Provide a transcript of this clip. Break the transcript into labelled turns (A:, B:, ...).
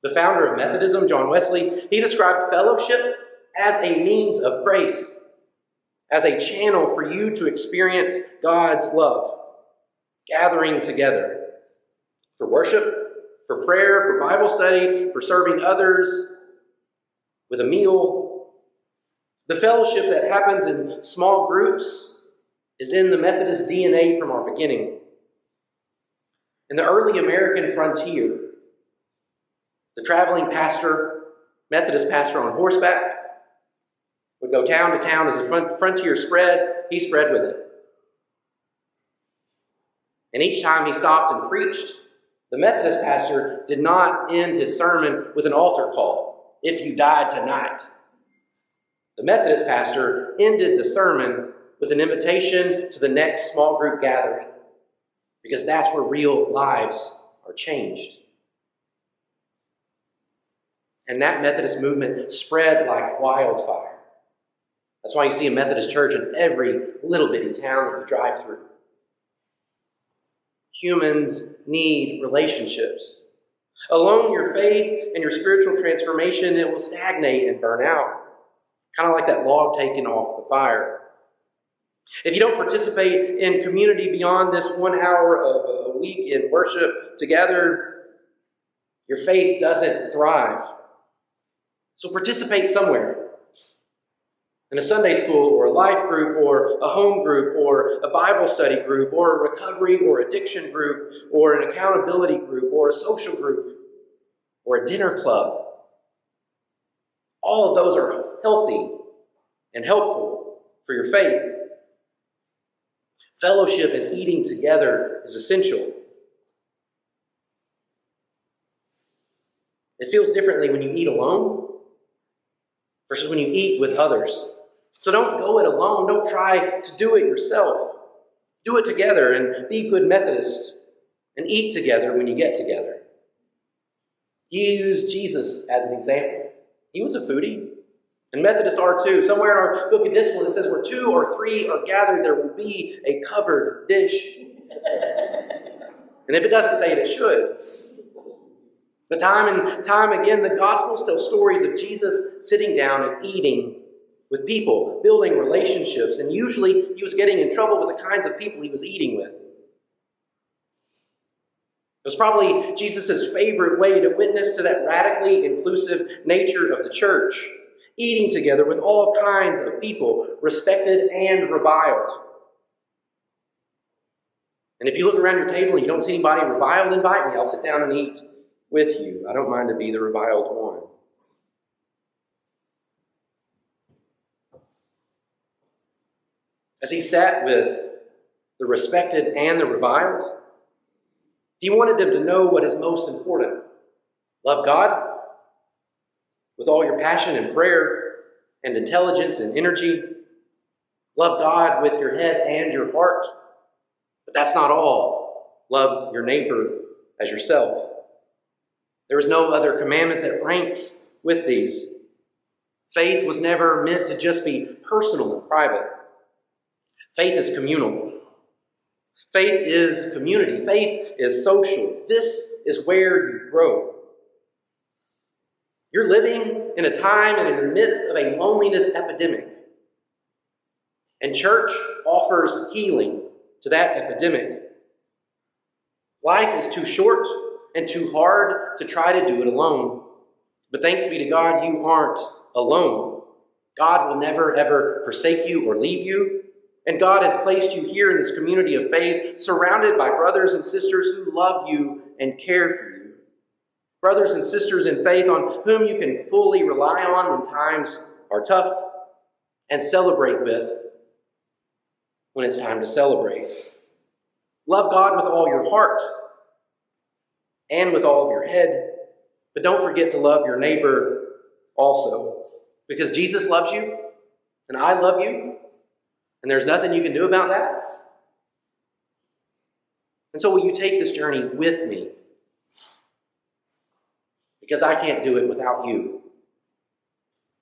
A: The founder of Methodism, John Wesley, he described fellowship as a means of grace, as a channel for you to experience God's love, gathering together for worship, for prayer, for Bible study, for serving others, with a meal. The fellowship that happens in small groups is in the Methodist DNA from our beginning. In the early American frontier, the traveling pastor, Methodist pastor on horseback, would go town to town as the frontier spread, he spread with it. And each time he stopped and preached, the Methodist pastor did not end his sermon with an altar call, "If you died tonight." The Methodist pastor ended the sermon with an invitation to the next small group gathering, because that's where real lives are changed. And that Methodist movement spread like wildfire. That's why you see a Methodist church in every little bitty town that you drive through. Humans need relationships. Alone, your faith and your spiritual transformation, it will stagnate and burn out. Kind of like that log taken off the fire. If you don't participate in community beyond this 1 hour of a week in worship together, your faith doesn't thrive. So participate somewhere. In a Sunday school or a life group or a home group or a Bible study group or a recovery or addiction group or an accountability group or a social group or a dinner club. All of those are healthy and helpful for your faith. Fellowship and eating together is essential. It feels differently when you eat alone versus when you eat with others. So don't go it alone. Don't try to do it yourself. Do it together and be good Methodists and eat together when you get together. Use Jesus as an example. He was a foodie, and Methodists are too. Somewhere in our book of discipline it says where 2 or 3 are gathered, there will be a covered dish. And if it doesn't say it, it should. But time and time again, the Gospels tell stories of Jesus sitting down and eating with people, building relationships, and usually he was getting in trouble with the kinds of people he was eating with. It was probably Jesus' favorite way to witness to that radically inclusive nature of the church, eating together with all kinds of people, respected and reviled. And if you look around your table and you don't see anybody reviled, invite me. I'll sit down and eat with you. I don't mind to be the reviled one. As he sat with the respected and the reviled, he wanted them to know what is most important. Love God with all your passion and prayer and intelligence and energy. Love God with your head and your heart. But that's not all. Love your neighbor as yourself. There is no other commandment that ranks with these. Faith was never meant to just be personal and private. Faith is communal. Faith is community. Faith is social. This is where you grow. You're living in a time and in the midst of a loneliness epidemic. And church offers healing to that epidemic. Life is too short and too hard to try to do it alone. But thanks be to God, you aren't alone. God will never, ever forsake you or leave you. And God has placed you here in this community of faith, surrounded by brothers and sisters who love you and care for you. Brothers and sisters in faith on whom you can fully rely on when times are tough and celebrate with when it's time to celebrate. Love God with all your heart and with all of your head, but don't forget to love your neighbor also, because Jesus loves you and I love you. And there's nothing you can do about that. And so will you take this journey with me? Because I can't do it without you.